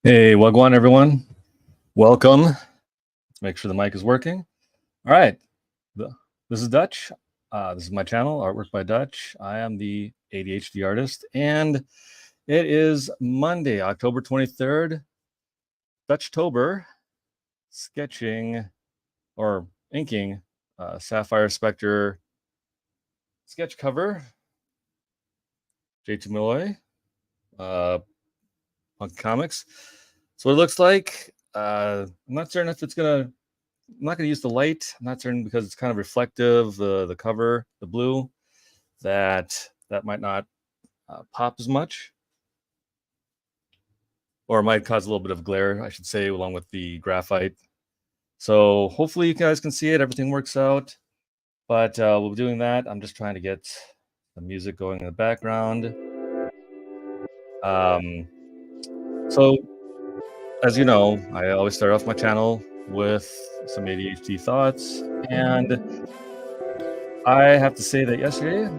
Hey, Wagwan, everyone. Welcome. Let's make sure the mic is working. All right. This is Dutch. This is my channel, Artwork by Dutch. I am the ADHD artist, and it is Monday, October 23rd, Dutchtober, sketching or inking Sapphire Spectre sketch cover. J2 Malloy, Punk Comics. So what it looks like. I'm not certain if it's gonna. I'm not gonna use the light. I'm not certain because it's kind of reflective. The cover, the blue, that might not pop as much, or it might cause a little bit of glare, I should say, along with the graphite. So hopefully you guys can see it. Everything works out. But we'll be doing that. I'm just trying to get the music going in the background. So, as you know, I always start off my channel with some ADHD thoughts, and I have to say that yesterday,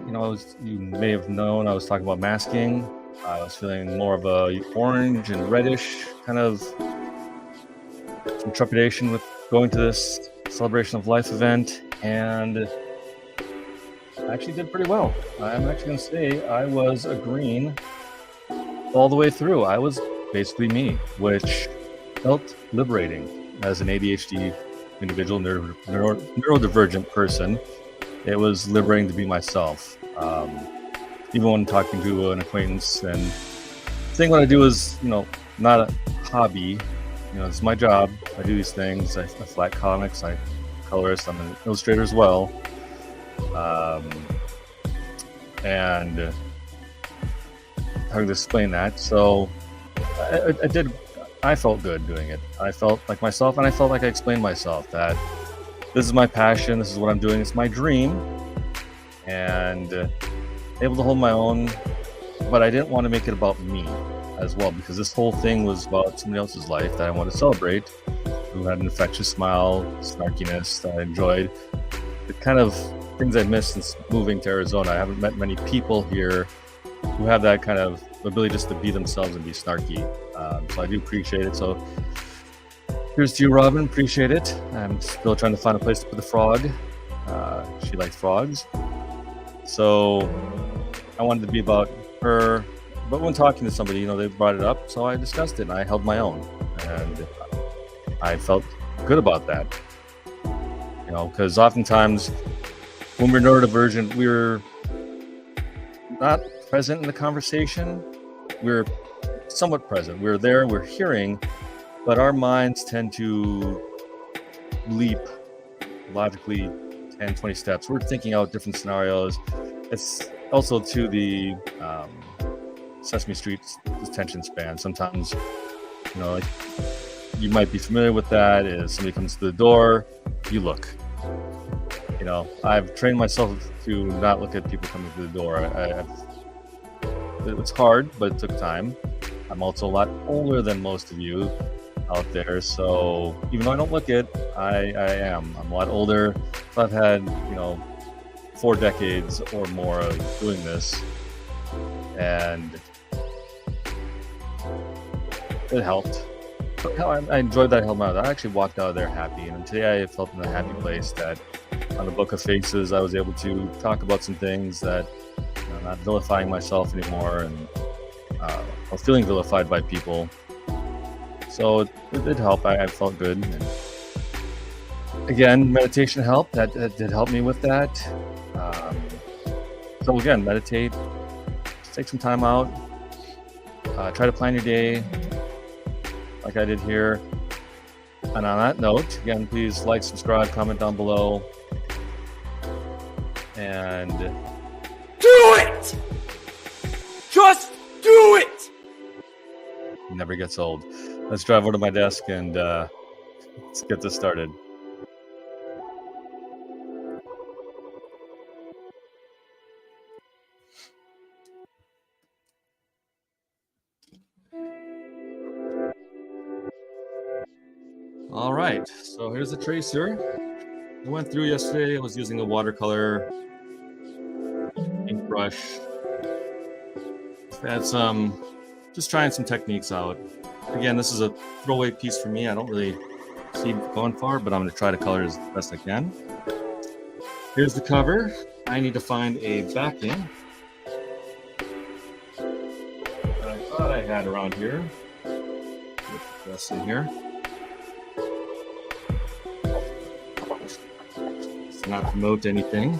you may have known I was talking about masking. I was feeling more of a orange and reddish kind of some trepidation with going to this celebration of life event, and I actually did pretty well. I'm actually going to say I was a green all the way through. I was basically me, which felt liberating as an ADHD individual, neurodivergent person. It was liberating to be myself. Even when talking to an acquaintance and saying what I do is, not a hobby. It's my job. I do these things. I flat comics. I colorist. I'm an illustrator as well. And how to explain that? So I felt good doing it. I felt like myself, and I felt like I explained myself that this is my passion. This is what I'm doing. It's my dream, and able to hold my own. But I didn't want to make it about me as well, because this whole thing was about somebody else's life that I want to celebrate, who had an infectious smile, snarkiness that I enjoyed. The kind of things I missed since moving to Arizona. I haven't met many people here who have that kind of ability just to be themselves and be snarky. So I do appreciate it. So here's to you, Robin. Appreciate it. I'm still trying to find a place to put the frog. She likes frogs. So I wanted to be about her. But when talking to somebody, they brought it up. So I discussed it and I held my own. And I felt good about that. Because oftentimes when we're neurodivergent, we're not present in the conversation. We're somewhat present. We're there, we're hearing, but our minds tend to leap logically 10, 20 steps. We're thinking out different scenarios. It's also to the Sesame Street attention span. Sometimes, like you might be familiar with that. As somebody comes to the door, you look. I've trained myself to not look at people coming to the door. It's hard, but it took time. I'm also a lot older than most of you out there, so even though I don't look it, I'm a lot older. So I've had 4 decades or more of doing this, and it helped. I enjoyed that. I held my own. I actually walked out of there happy, and today I felt in a happy place that on the Book of Faces I was able to talk about some things that not vilifying myself anymore, and or feeling vilified by people. So it did help. I felt good. And again, meditation helped. That did help me with that. So again, meditate. Just take some time out. Try to plan your day like I did here. And on that note, again, please like, subscribe, comment down below. And do it! Just do it! Never gets old. Let's drive over to my desk and let's get this started. All right, so here's the tracer. I went through yesterday. I was using a watercolor ink brush. I had just trying some techniques out. Again, this is a throwaway piece for me. I don't really see it going far, but I'm going to try to color it as best I can. Here's the cover. I need to find a backing that I thought I had around here. Put the rest in here. Let's not promote anything.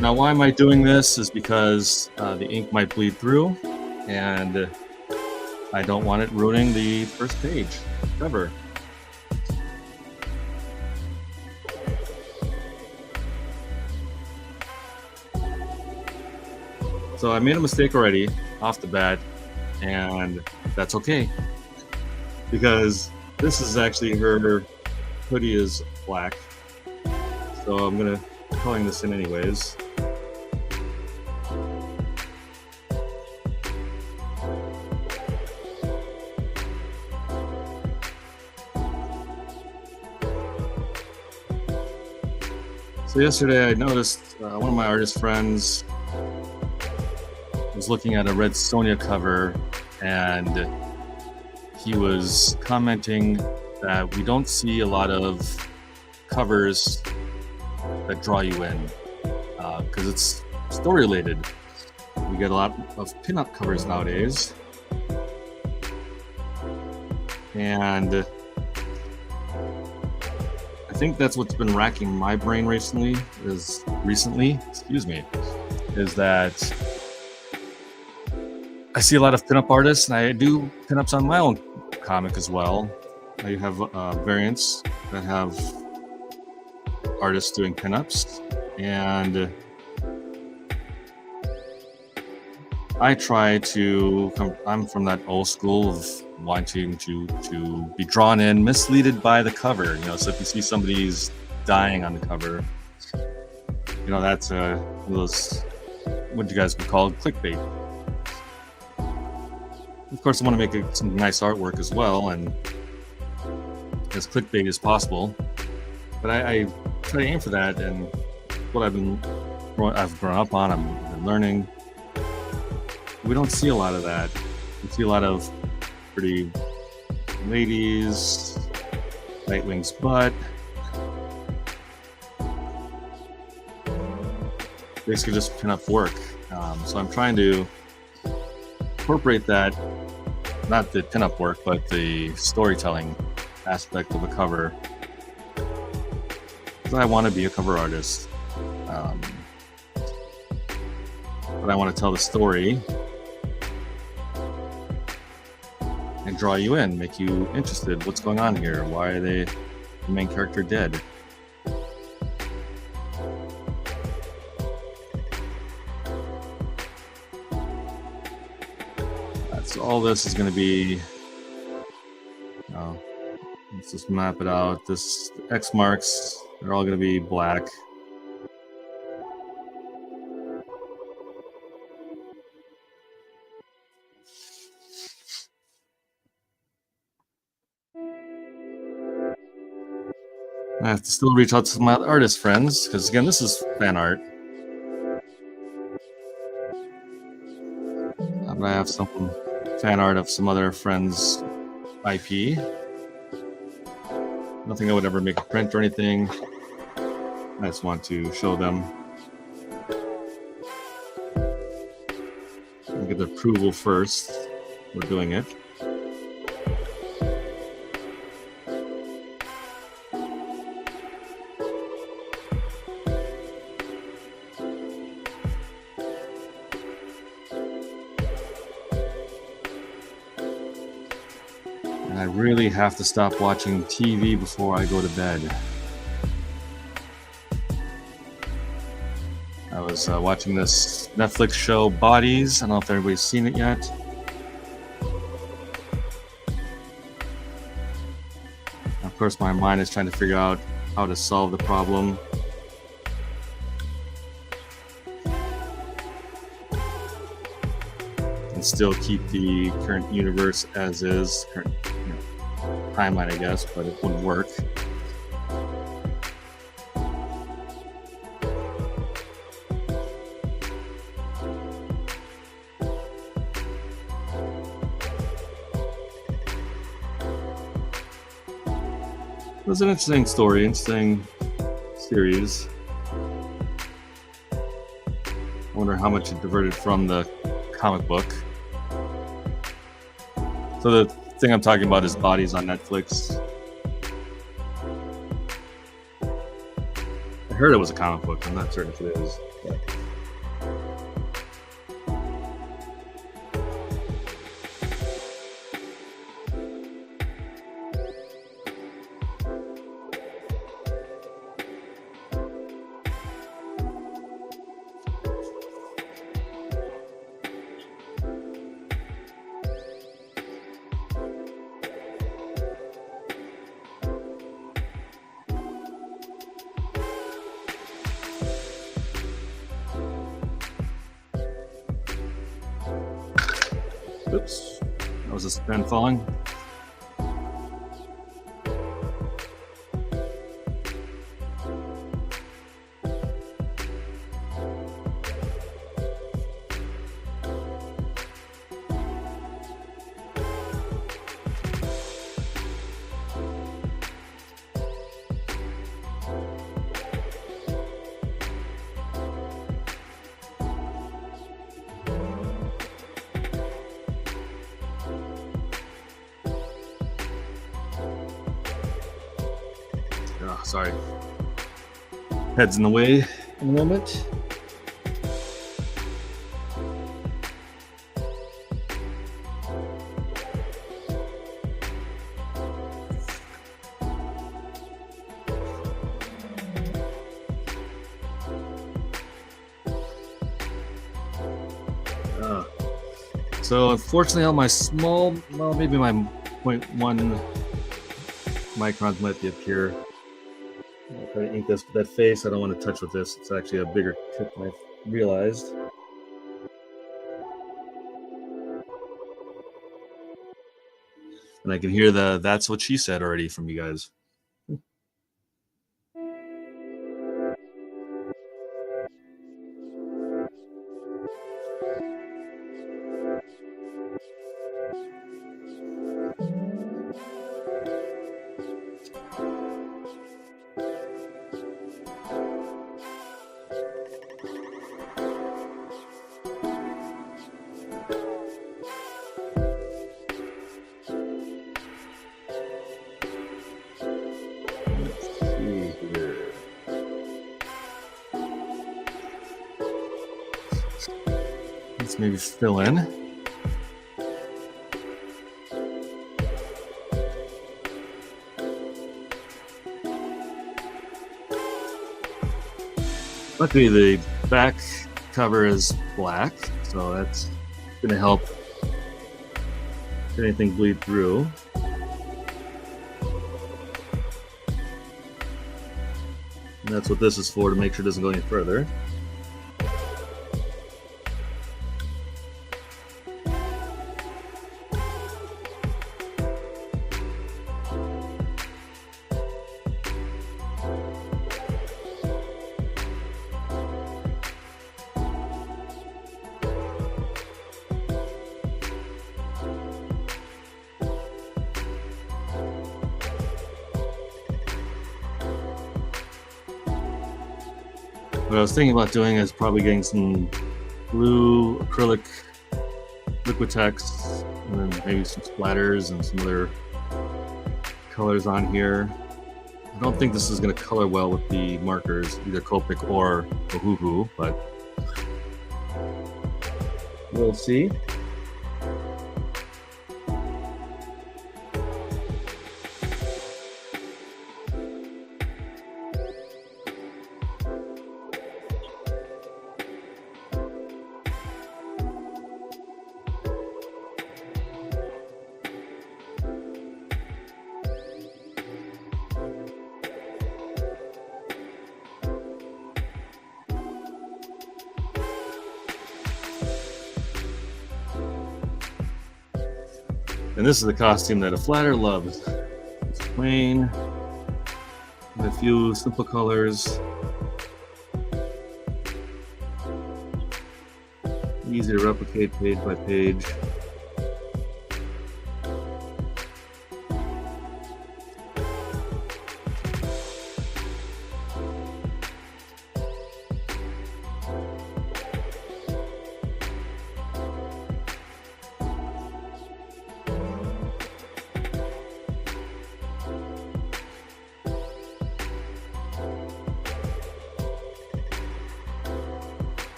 Now, why am I doing this is because the ink might bleed through, and I don't want it ruining the first page cover. So I made a mistake already off the bat, and that's okay, because this is actually her hoodie is black, so I'm gonna be coloring this in anyways. So yesterday I noticed one of my artist friends was looking at a Red Sonja cover, and he was commenting that we don't see a lot of covers that draw you in because it's story related. We get a lot of pinup covers nowadays, and I think that's what's been racking my brain recently is that I see a lot of pinup artists, and I do pinups on my own comic as well. I have variants that have artists doing pinups, and I try to I'm from that old school of wanting to be drawn in, misleaded by the cover. So if you see somebody's dying on the cover, that's one of those, what you guys would call clickbait. Of course, I want to make some nice artwork as well, and as clickbait as possible. But I try to aim for that, and what I've grown up on, I've been learning. We don't see a lot of that. We see a lot of pretty ladies, Nightwing's butt. Basically just pinup work. So I'm trying to incorporate that, not the pinup work, but the storytelling aspect of a cover. Because I want to be a cover artist. But I want to tell the story and draw you in, make you interested. What's going on here? Why are the main character dead? So all this is going to be, let's just map it out. This X marks, they're all going to be black. I have to still reach out to my artist friends, because again, this is fan art. But I have some fan art of some other friends' IP. Nothing I would ever make a print or anything. I just want to show them. I'll get the approval first. We're doing it. I really have to stop watching TV before I go to bed. I was watching this Netflix show, Bodies. I don't know if everybody's seen it yet. Of course, my mind is trying to figure out how to solve the problem. And still keep the current universe as is. Current timeline, I guess, but it wouldn't work. It was an interesting story, interesting series. I wonder how much it diverted from the comic book. So the thing I'm talking about is Bodies on Netflix. I heard it was a comic book. I'm not certain if it is. But... Oops, that was a pen falling. Oh, sorry. Head's in the way in a moment. So unfortunately on my small, well, maybe my 0.1 microns might be up here. I'll try to ink that face. I don't want to touch with this. It's actually a bigger tip than I realized. And I can hear the "that's what she said" already from you guys. Let's maybe fill in. Luckily, the back cover is black, so that's going to help if anything bleed through. And that's what this is for, to make sure it doesn't go any further. What I was thinking about doing is probably getting some blue acrylic Liquitex, and then maybe some splatters and some other colors on here. I don't think this is going to color well with the markers, either Copic or Ohuhu, but we'll see. And this is the costume that a flatter loves. It's plain, with a few simple colors. Easy to replicate page by page.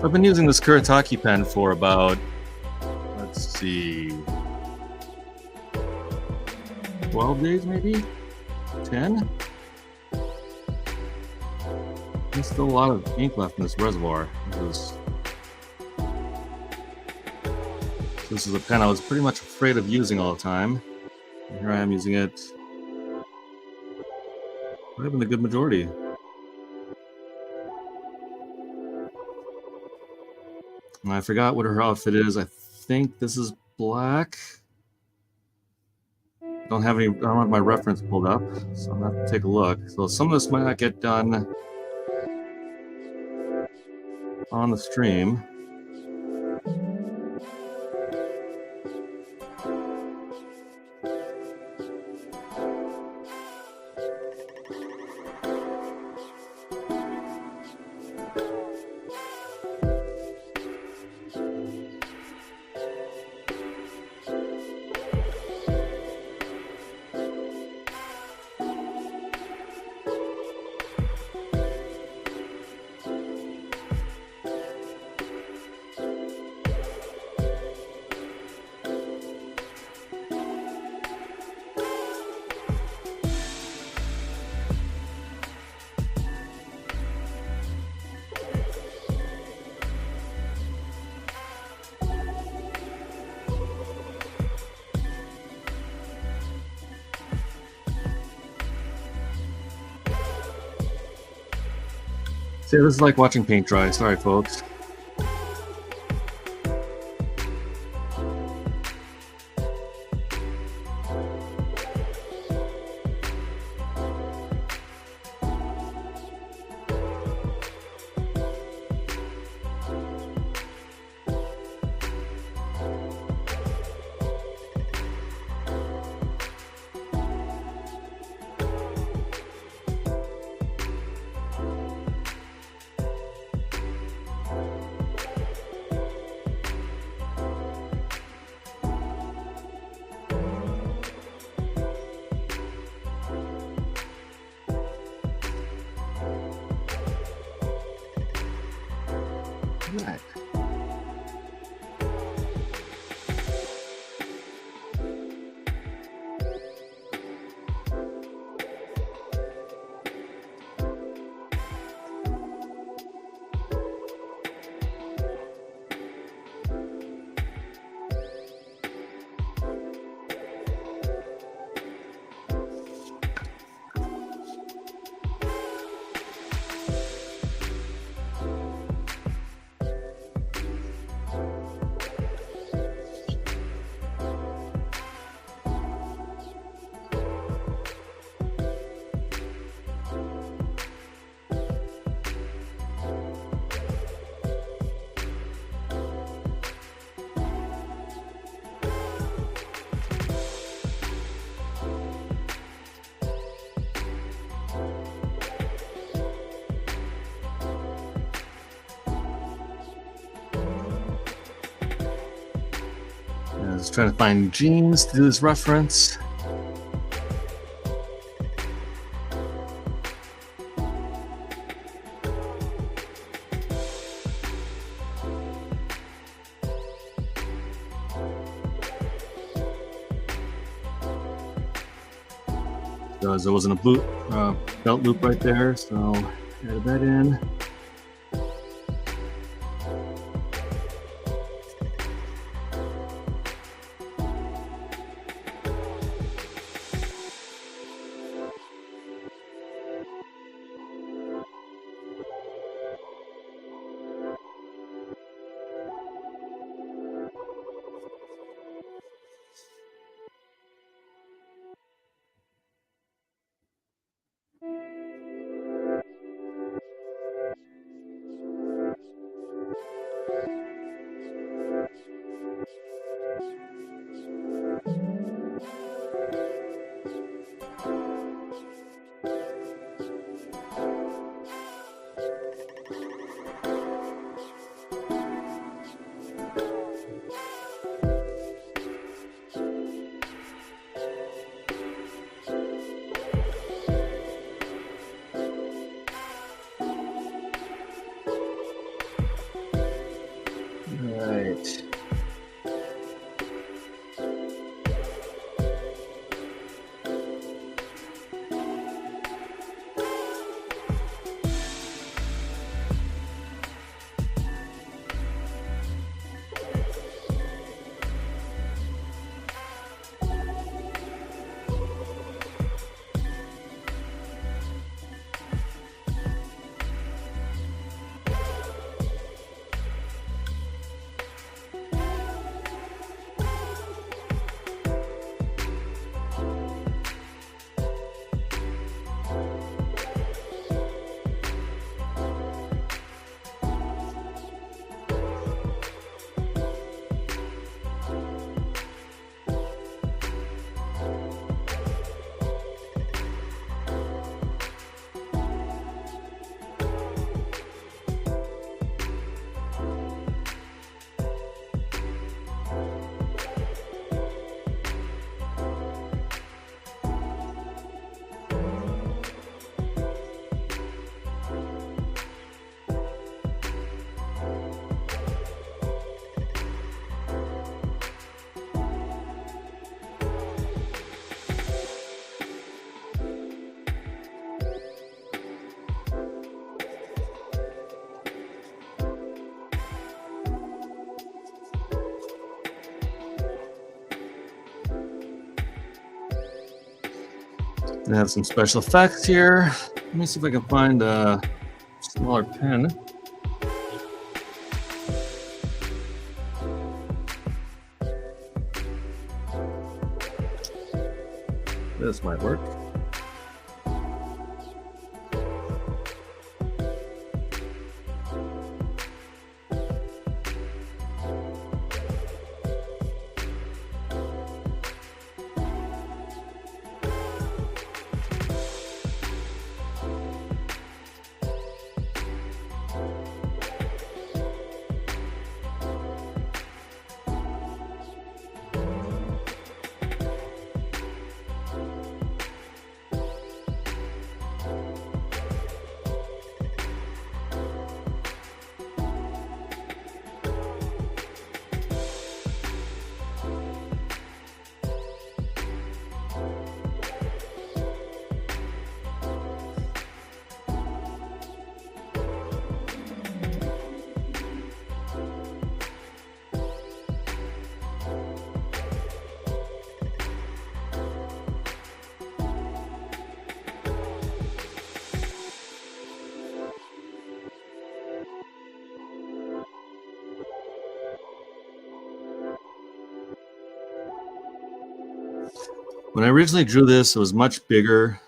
I've been using this Kuretake pen for about, let's see, 12 days maybe? 10? There's still a lot of ink left in this reservoir. This is a pen I was pretty much afraid of using all the time. And here I am using it in the good majority. And I forgot what her outfit is. I think this is black. I don't have my reference pulled up, so I'm gonna have to take a look. So some of this might not get done on the stream. See, this is like watching paint dry. Sorry, folks. Right. I was trying to find jeans to do this reference. Because there wasn't a belt loop right there, so added that in. I have some special effects here. Let me see if I can find a smaller pen. This might work. When I originally drew this, it was much bigger.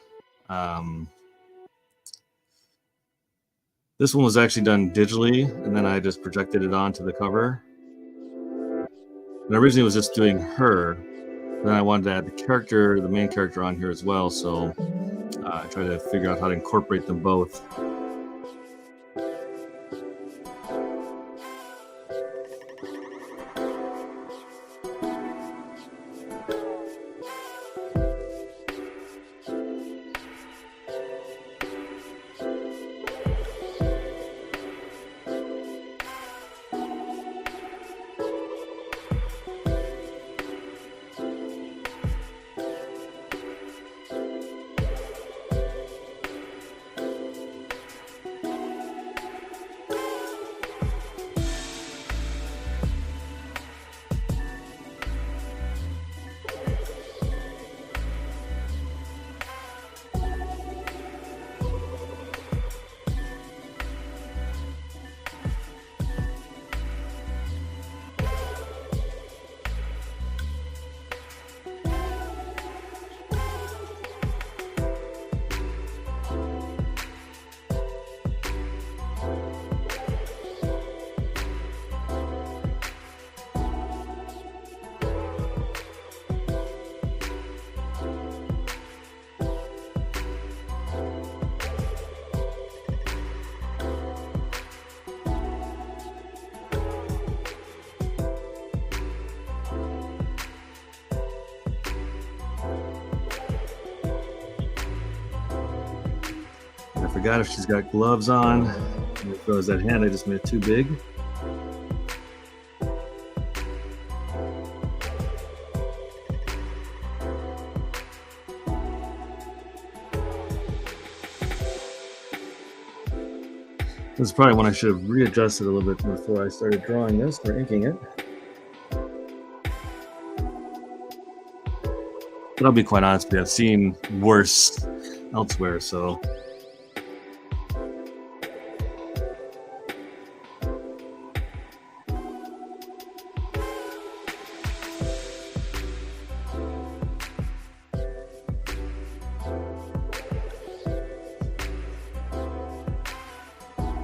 This one was actually done digitally, and then I just projected it onto the cover. And originally it was just doing her. Then I wanted to add the main character on here as well, so I tried to figure out how to incorporate them both. I forgot if she's got gloves on. There goes that hand. I just made it too big. This is probably when I should have readjusted a little bit before I started drawing this or inking it. But I'll be quite honest with you, I've seen worse elsewhere, so.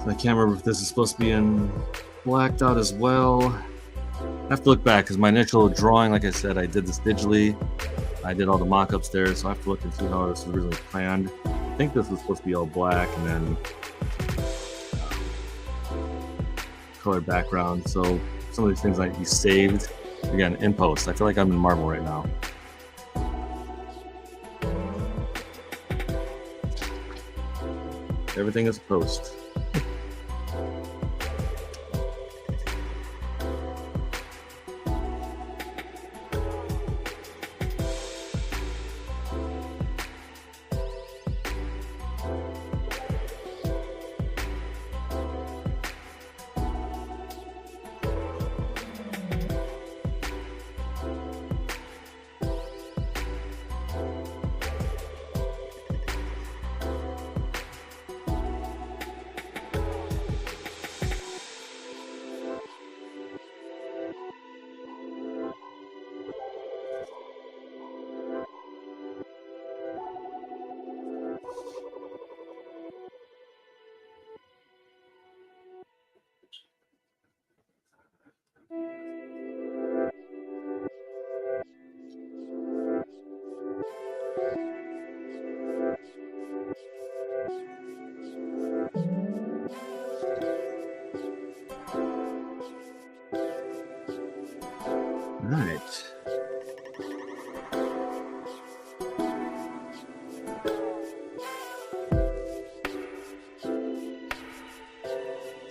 I can't remember if this is supposed to be in blacked out as well. I have to look back because my initial drawing, like I said, I did this digitally. I did all the mock-ups there, so I have to look and see how this was originally planned. I think this was supposed to be all black and then colored background. So some of these things might be saved again in post. I feel like I'm in Marvel right now. Everything is post.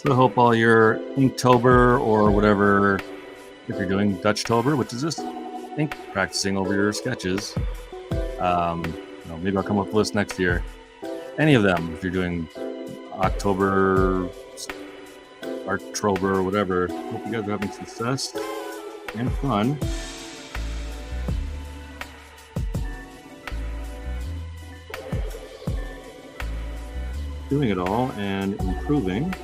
So I hope all your Inktober or whatever, if you're doing Dutchtober, which is just ink practicing over your sketches. Maybe I'll come up with a list next year. Any of them, if you're doing October, Arttrober, or whatever. Hope you guys are having success and fun. Doing it all and improving.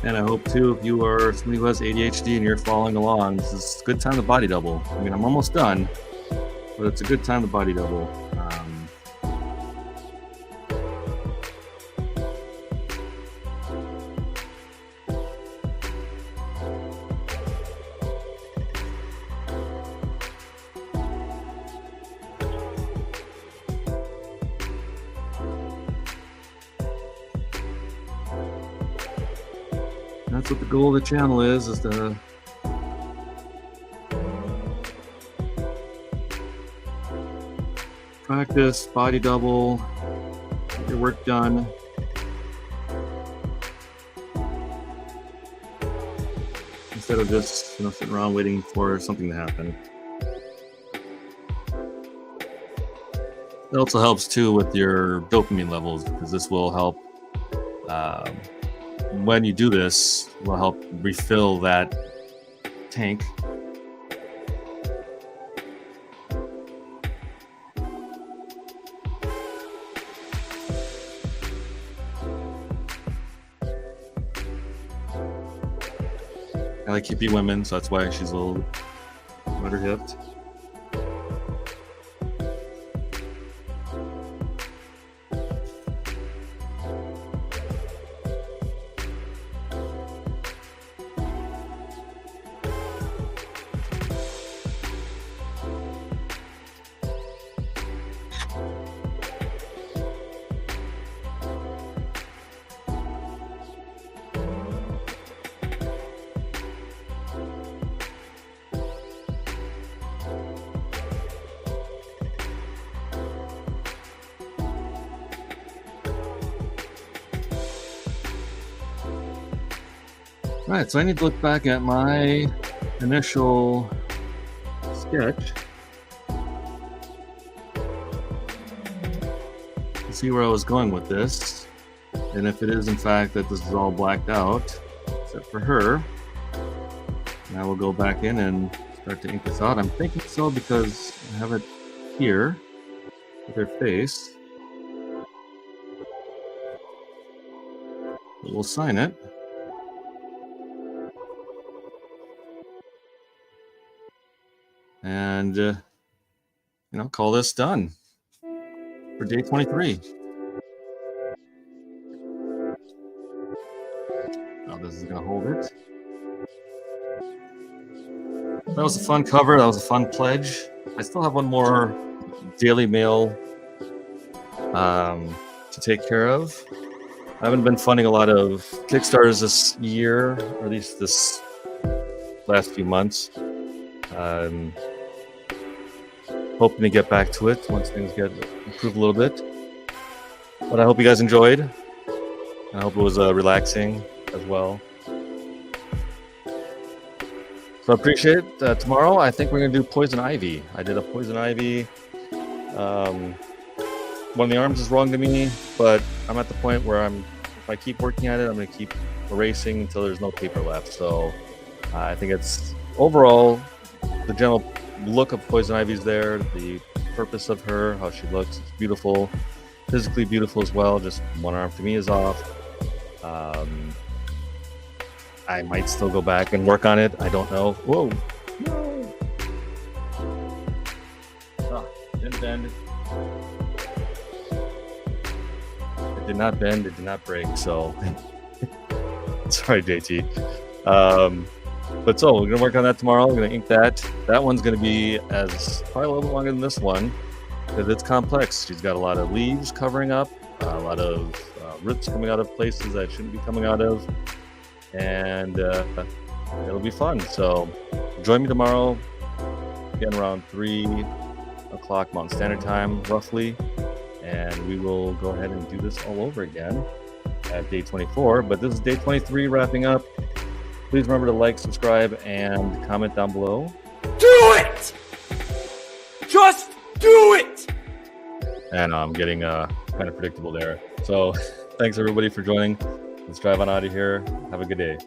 And I hope too, if you are somebody who has ADHD and you're following along, this is a good time to body double. I mean, I'm almost done, but it's a good time to body double. That's what the goal of the channel is to practice, body double, get your work done. Instead of just sitting around waiting for something to happen. It also helps too with your dopamine levels, because this will help. When you do this, will help refill that tank. I like hippie women, so that's why she's a little butter hipped. Right, so I need to look back at my initial sketch to see where I was going with this, and if it is in fact that this is all blacked out, except for her. Now we'll go back in and start to ink this out. I'm thinking so because I have it here with her face. But we'll sign it. And call this done for day 23. Now this is gonna hold it. That was a fun cover. That was a fun pledge. I still have one more Daily Mail to take care of. I haven't been funding a lot of Kickstarters this year, or at least this last few months. Hoping to get back to it once things get improved a little bit. But I hope you guys enjoyed. I hope it was relaxing as well. So I appreciate it. Tomorrow, I think we're going to do Poison Ivy. I did a Poison Ivy. One of the arms is wrong to me, but I'm at the point where if I keep working at it, I'm going to keep erasing until there's no paper left. So I think it's overall the general look of Poison Ivy's there, the purpose of her, how she looks, it's beautiful, physically beautiful as well. Just one arm to me is off. I might still go back and work on it. I don't know. Whoa! No! Didn't bend. It did not bend. It did not break. So sorry, JT. But so we're gonna work on that tomorrow. We're gonna ink that. That one's gonna be probably a little bit longer than this one because it's complex. She's got a lot of leaves covering up, a lot of roots coming out of places that shouldn't be coming out of, and it'll be fun. So join me tomorrow, again around 3 o'clock Mountain Standard Time, roughly, and we will go ahead and do this all over again at day 24. But this is day 23 wrapping up. Please remember to like, subscribe, and comment down below. Do it! Just do it! And I'm getting kind of predictable there. So thanks everybody for joining. Let's drive on out of here. Have a good day.